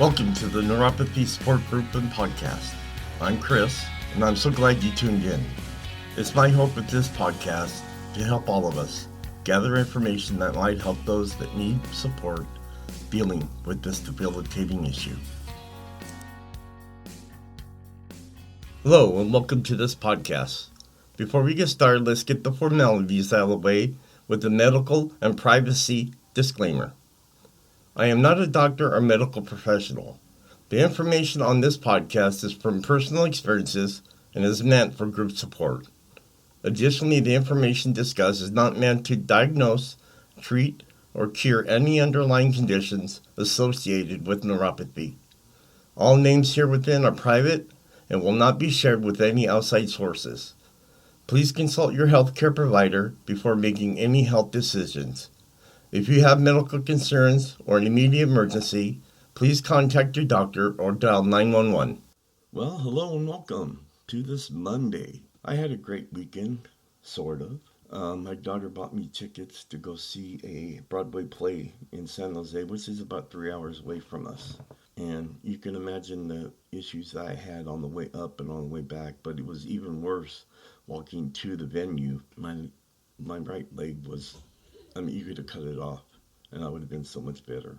Welcome to the Neuropathy Support Group and Podcast. I'm Chris, and I'm so glad you tuned in. It's my hope with this podcast to help all of us gather information that might help those that need support dealing with this debilitating issue. Hello, and welcome to this podcast. Before we get started, let's get the formalities out of the way with the medical and privacy disclaimer. I am not a doctor or medical professional. The information on this podcast is from personal experiences and is meant for group support. Additionally, the information discussed is not meant to diagnose, treat, or cure any underlying conditions associated with neuropathy. All names here within are private and will not be shared with any outside sources. Please consult your healthcare provider before making any health decisions. If you have medical concerns or an immediate emergency, please contact your doctor or dial 911. Well, hello and welcome to this Monday. I had a great weekend, sort of. My daughter bought me tickets to go see a Broadway play in San Jose, which is about 3 hours away from us. And you can imagine the issues that I had on the way up and on the way back, but it was even worse walking to the venue. My right leg was, you could have cut it off, and I would have been so much better.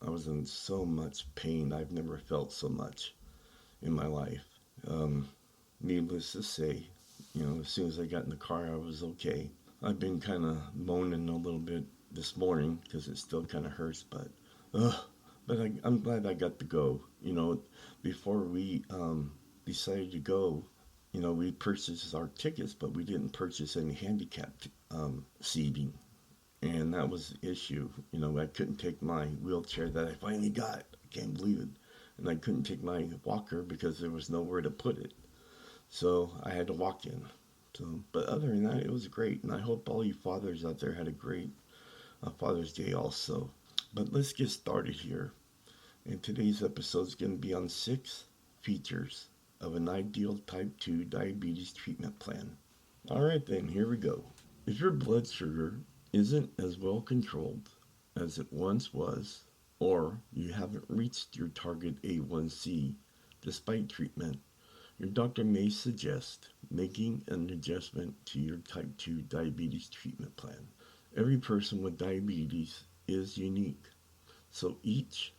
I was in so much pain. I've never felt so much in my life. Needless to say, as soon as I got in the car, I was okay. I've been kind of moaning a little bit this morning because it still kind of hurts, but I'm glad I got to go. Before we decided to go, we purchased our tickets, but we didn't purchase any handicapped seating. And that was the issue. I couldn't take my wheelchair that I finally got. I can't believe it. And I couldn't take my walker because there was nowhere to put it. So I had to walk in. But other than that, it was great. And I hope all you fathers out there had a great Father's Day also. But let's get started here. And today's episode is going to be on 6 features of an ideal type 2 diabetes treatment plan. All right then, here we go. If your blood sugar isn't as well controlled as it once was, or you haven't reached your target A1C despite treatment, your doctor may suggest making an adjustment to your type 2 diabetes treatment plan. Every person with diabetes is unique, so each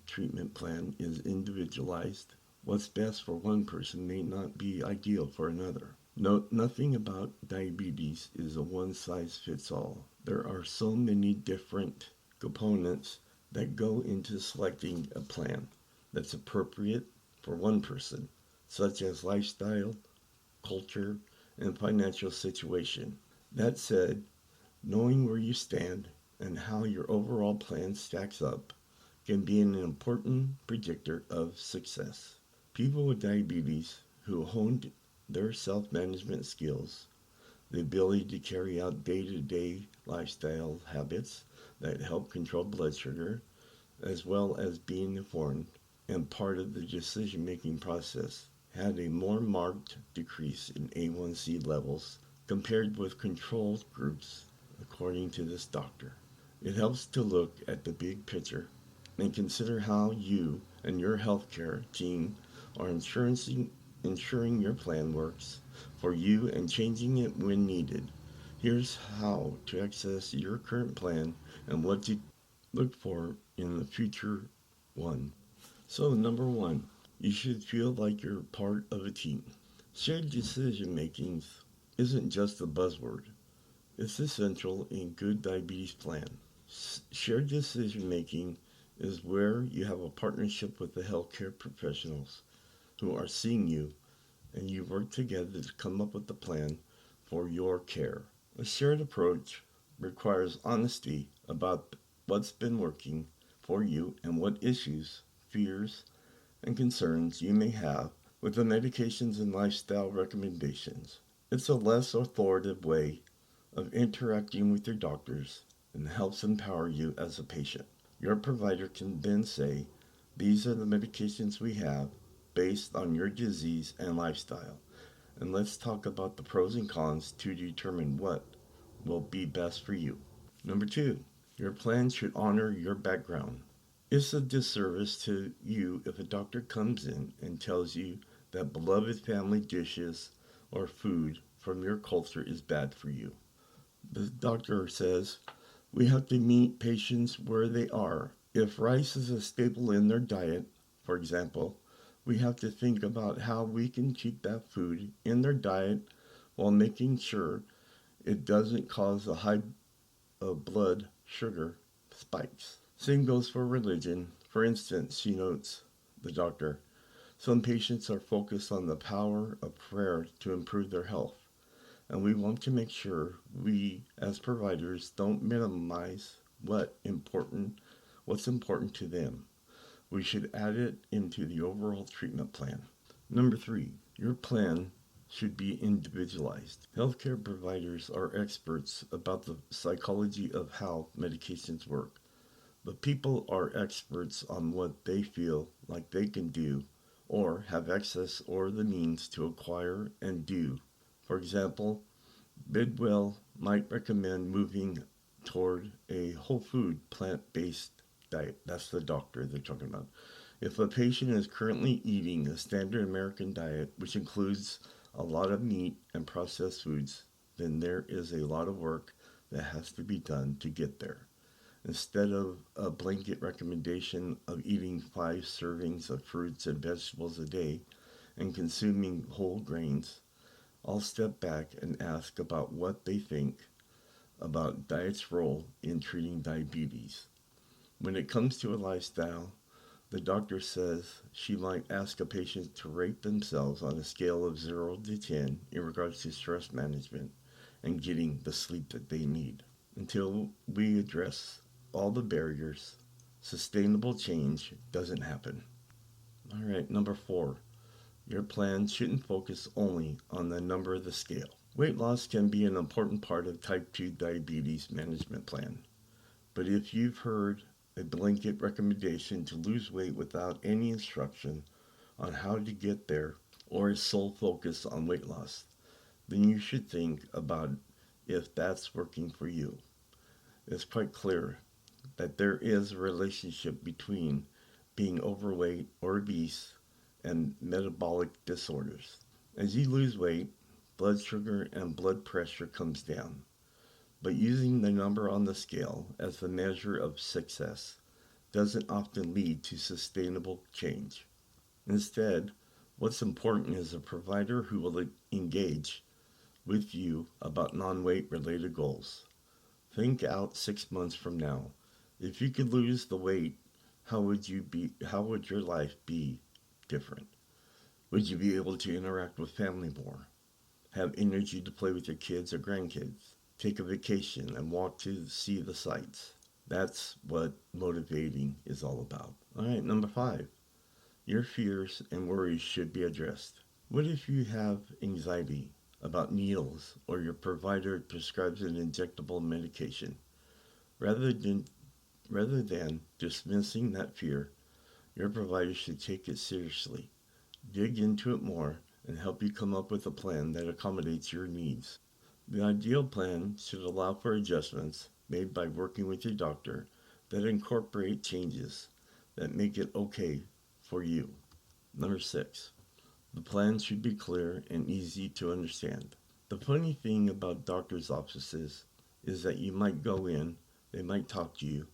treatment plan is individualized. What's best for one person may not be ideal for another. Note, nothing about diabetes is a one-size-fits-all. There are so many different components that go into selecting a plan that's appropriate for one person, such as lifestyle, culture, and financial situation. That said, knowing where you stand and how your overall plan stacks up can be an important predictor of success. People with diabetes who honed their self-management skills, the ability to carry out day-to-day lifestyle habits that help control blood sugar, as well as being informed and part of the decision-making process, had a more marked decrease in A1C levels compared with control groups, according to this doctor. It helps to look at the big picture and consider how you and your healthcare team are ensuring your plan works for you and changing it when needed. Here's how to access your current plan and what to look for in the future one. So, number 1, you should feel like you're part of a team. Shared decision making isn't just a buzzword. It's essential in good diabetes plan. Shared decision making is where you have a partnership with the healthcare professionals who are seeing you, and you work together to come up with a plan for your care. A shared approach requires honesty about what's been working for you and what issues, fears, and concerns you may have with the medications and lifestyle recommendations. It's a less authoritative way of interacting with your doctors and helps empower you as a patient. Your provider can then say, these are the medications we have based on your disease and lifestyle. And let's talk about the pros and cons to determine what will be best for you. Number 2, your plan should honor your background. It's a disservice to you if a doctor comes in and tells you that beloved family dishes or food from your culture is bad for you. The doctor says we have to meet patients where they are. If rice is a staple in their diet, for example, we have to think about how we can keep that food in their diet while making sure it doesn't cause a high blood sugar spikes. Same goes for religion. For instance, she notes, the doctor, some patients are focused on the power of prayer to improve their health, and we want to make sure we, as providers, don't minimize what's important to them. We should add it into the overall treatment plan. Number 3, your plan should be individualized. Healthcare providers are experts about the psychology of how medications work, but people are experts on what they feel like they can do or have access or the means to acquire and do. For example, Bidwell might recommend moving toward a whole food plant-based diet. That's the doctor they're talking about. If a patient is currently eating a standard American diet, which includes a lot of meat and processed foods, then there is a lot of work that has to be done to get there. Instead of a blanket recommendation of eating 5 servings of fruits and vegetables a day and consuming whole grains, I'll step back and ask about what they think about diet's role in treating diabetes. When it comes to a lifestyle, the doctor says she might ask a patient to rate themselves on a scale of 0 to 10 in regards to stress management and getting the sleep that they need. Until we address all the barriers, sustainable change doesn't happen. All right, number 4. Your plan shouldn't focus only on the number of the scale. Weight loss can be an important part of type 2 diabetes management plan. But if you've heard a blanket recommendation to lose weight without any instruction on how to get there or a sole focus on weight loss, then you should think about if that's working for you. It's quite clear that there is a relationship between being overweight or obese and metabolic disorders. As you lose weight, blood sugar and blood pressure comes down. But using the number on the scale as the measure of success doesn't often lead to sustainable change. Instead, what's important is a provider who will engage with you about non-weight related goals. Think out 6 months from now. If you could lose the weight, how would your life be different? Would you be able to interact with family more? Have energy to play with your kids or grandkids? Take a vacation and walk to see the sights? That's what motivating is all about. All right, number 5. Your fears and worries should be addressed. What if you have anxiety about needles or your provider prescribes an injectable medication? Rather than dismissing that fear, your provider should take it seriously, dig into it more, and help you come up with a plan that accommodates your needs. The ideal plan should allow for adjustments made by working with your doctor that incorporate changes that make it okay for you. Number 6. The plan should be clear and easy to understand. The funny thing about doctor's offices is that you might go in, they might talk to you,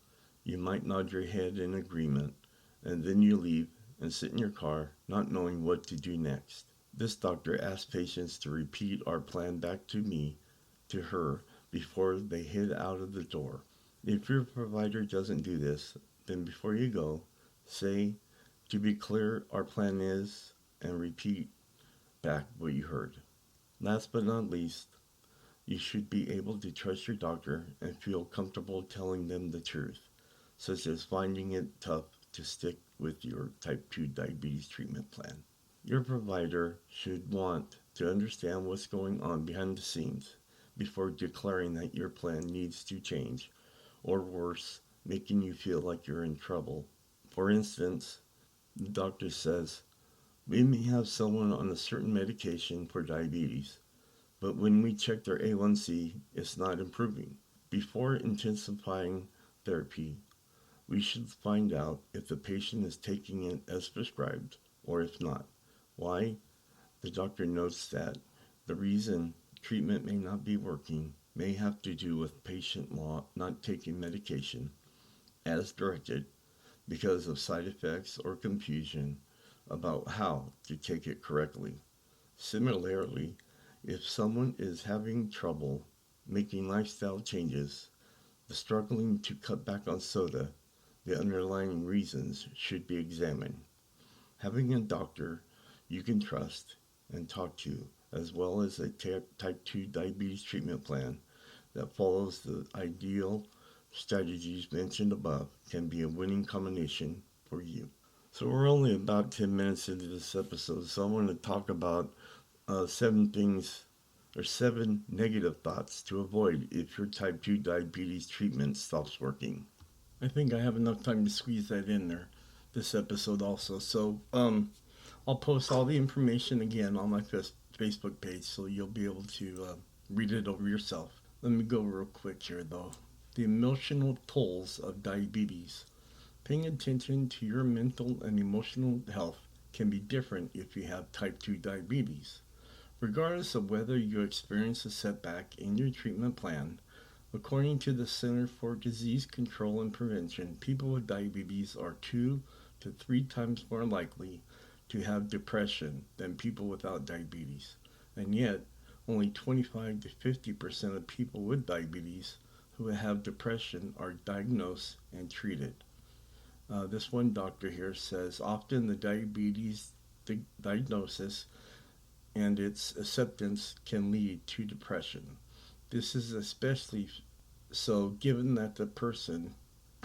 you might nod your head in agreement, and then you leave and sit in your car not knowing what to do next. This doctor asks patients to repeat our plan back to her, before they head out of the door. If your provider doesn't do this, then before you go, say, to be clear, our plan is, and repeat back what you heard. Last but not least, you should be able to trust your doctor and feel comfortable telling them the truth, such as finding it tough to stick with your type 2 diabetes treatment plan. Your provider should want to understand what's going on behind the scenes before declaring that your plan needs to change, or worse, making you feel like you're in trouble. For instance, the doctor says, we may have someone on a certain medication for diabetes, but when we check their A1C, it's not improving. Before intensifying therapy, We should find out if the patient is taking it as prescribed or if not. Why? The doctor notes that the reason treatment may not be working may have to do with patient not taking medication as directed because of side effects or confusion about how to take it correctly. Similarly, if someone is having trouble making lifestyle changes, the struggling to cut back on soda, the underlying reasons should be examined. Having a doctor you can trust and talk to, as well as a type 2 diabetes treatment plan that follows the ideal strategies mentioned above, can be a winning combination for you. So we're only about 10 minutes into this episode, so I want to talk about 7 negative thoughts to avoid if your type 2 diabetes treatment stops working. I think I have enough time to squeeze that in there, this episode also. So I'll post all the information again on my Facebook page so you'll be able to read it over yourself. Let me go real quick here though. The emotional tolls of diabetes. Paying attention to your mental and emotional health can be different if you have type 2 diabetes. Regardless of whether you experience a setback in your treatment plan, according to the Center for Disease Control and Prevention, people with diabetes are 2 to 3 times more likely to have depression than people without diabetes. And yet, only 25 to 50% of people with diabetes who have depression are diagnosed and treated. This one doctor here says often the diabetes diagnosis and its acceptance can lead to depression. This is especially so given that the person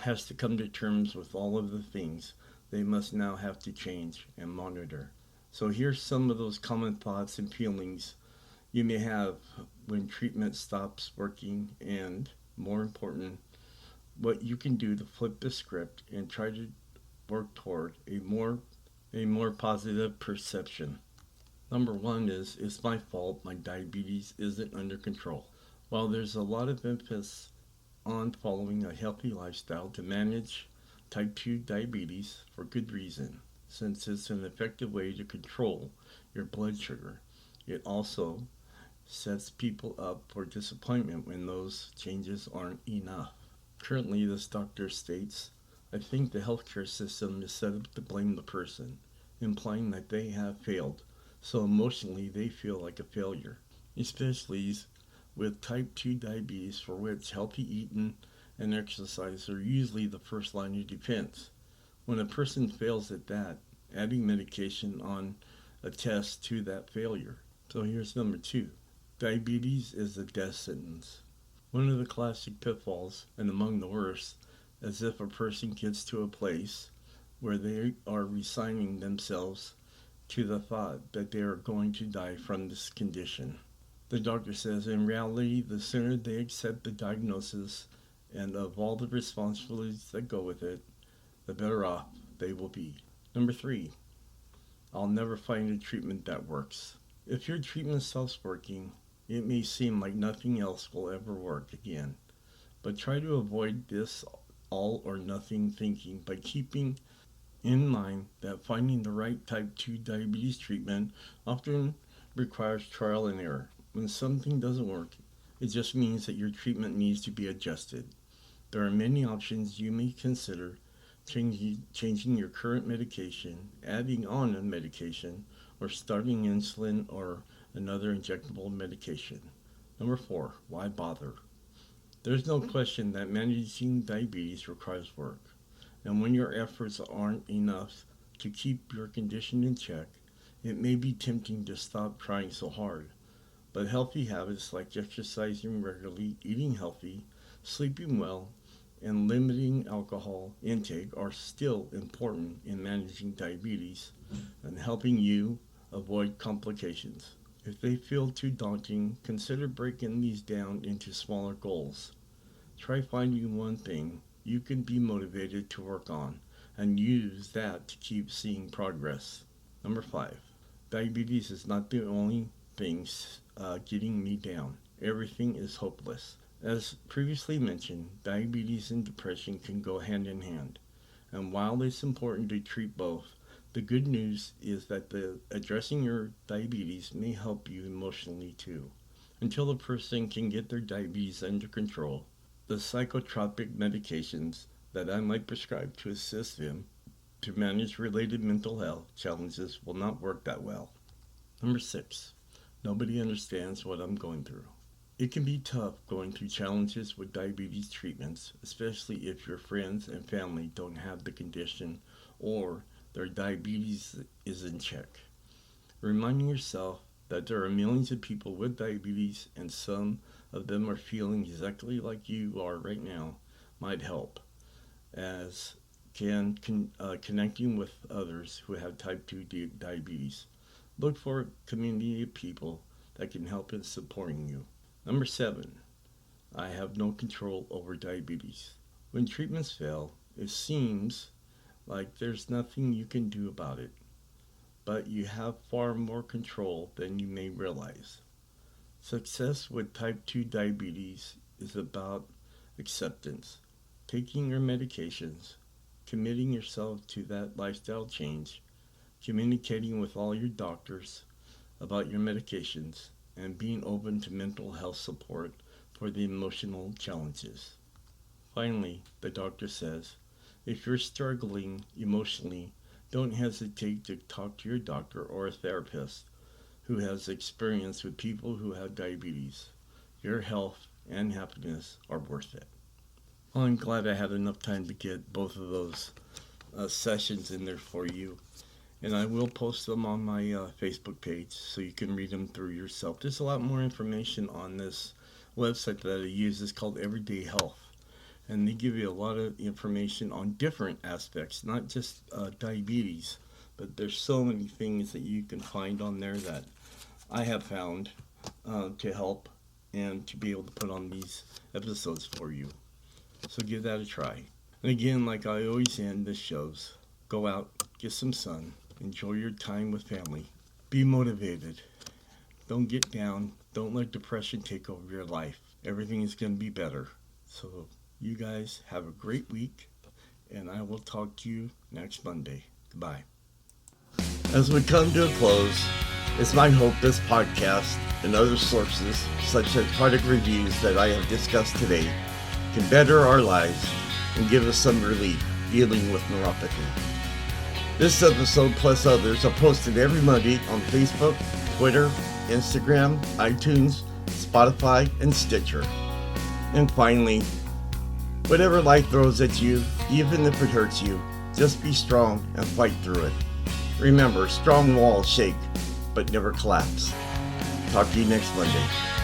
has to come to terms with all of the things they must now have to change and monitor. So here's some of those common thoughts and feelings you may have when treatment stops working, and more important, what you can do to flip the script and try to work toward a more positive perception. Number one is, it's my fault my diabetes isn't under control. While there's a lot of emphasis on following a healthy lifestyle to manage type 2 diabetes for good reason, since it's an effective way to control your blood sugar, it also sets people up for disappointment when those changes aren't enough. Currently, this doctor states, I think the healthcare system is set up to blame the person, implying that they have failed, so emotionally they feel like a failure, especially with type 2 diabetes, for which healthy eating and exercise are usually the first line of defense. When a person fails at that, adding medication on attests to that failure. So here's number 2. Diabetes is a death sentence. One of the classic pitfalls, and among the worst, is if a person gets to a place where they are resigning themselves to the thought that they are going to die from this condition. The doctor says in reality, the sooner they accept the diagnosis and of all the responsibilities that go with it, the better off they will be. Number 3, I'll never find a treatment that works. If your treatment stops working, it may seem like nothing else will ever work again, but try to avoid this all or nothing thinking by keeping in mind that finding the right type 2 diabetes treatment often requires trial and error. When something doesn't work, it just means that your treatment needs to be adjusted. There are many options you may consider: changing your current medication, adding on a medication, or starting insulin or another injectable medication. Number 4, why bother? There's no question that managing diabetes requires work, and when your efforts aren't enough to keep your condition in check, it may be tempting to stop trying so hard. But healthy habits like exercising regularly, eating healthy, sleeping well, and limiting alcohol intake are still important in managing diabetes and helping you avoid complications. If they feel too daunting, consider breaking these down into smaller goals. Try finding one thing you can be motivated to work on and use that to keep seeing progress. Number 5, diabetes is not the only thing getting me down. Everything is hopeless, As previously mentioned, diabetes and depression can go hand in hand, and while it's important to treat both, the good news is that addressing your diabetes may help you emotionally too. Until a person can get their diabetes under control, the psychotropic medications that I might prescribe to assist them to manage related mental health challenges will not work that well. Number 6. Nobody understands what I'm going through. It can be tough going through challenges with diabetes treatments, especially if your friends and family don't have the condition or their diabetes is in check. Reminding yourself that there are millions of people with diabetes and some of them are feeling exactly like you are right now might help, as can connecting with others who have type 2 diabetes. Look for a community of people that can help in supporting you. Number 7. I have no control over diabetes. When treatments fail, it seems like there's nothing you can do about it, but you have far more control than you may realize. Success with type 2 diabetes is about acceptance, taking your medications, committing yourself to that lifestyle change, communicating with all your doctors about your medications, and being open to mental health support for the emotional challenges. Finally, the doctor says, if you're struggling emotionally, don't hesitate to talk to your doctor or a therapist who has experience with people who have diabetes. Your health and happiness are worth it. Well, I'm glad I had enough time to get both of those sessions in there for you. And I will post them on my Facebook page so you can read them through yourself. There's a lot more information on this website that I use. It's called Everyday Health. And they give you a lot of information on different aspects, not just diabetes, but there's so many things that you can find on there that I have found to help and to be able to put on these episodes for you. So give that a try. And again, like I always end the shows, go out, get some sun, enjoy your time with family, be motivated, don't get down, don't let depression take over your life. Everything is going to be better. So you guys have a great week, and I will talk to you next Monday. Goodbye. As we come to a close, it's my hope this podcast and other sources, such as product reviews that I have discussed today, can better our lives and give us some relief dealing with neuropathy. This episode plus others are posted every Monday on Facebook, Twitter, Instagram, iTunes, Spotify, and Stitcher. And finally, whatever life throws at you, even if it hurts you, just be strong and fight through it. Remember, strong walls shake, but never collapse. Talk to you next Monday.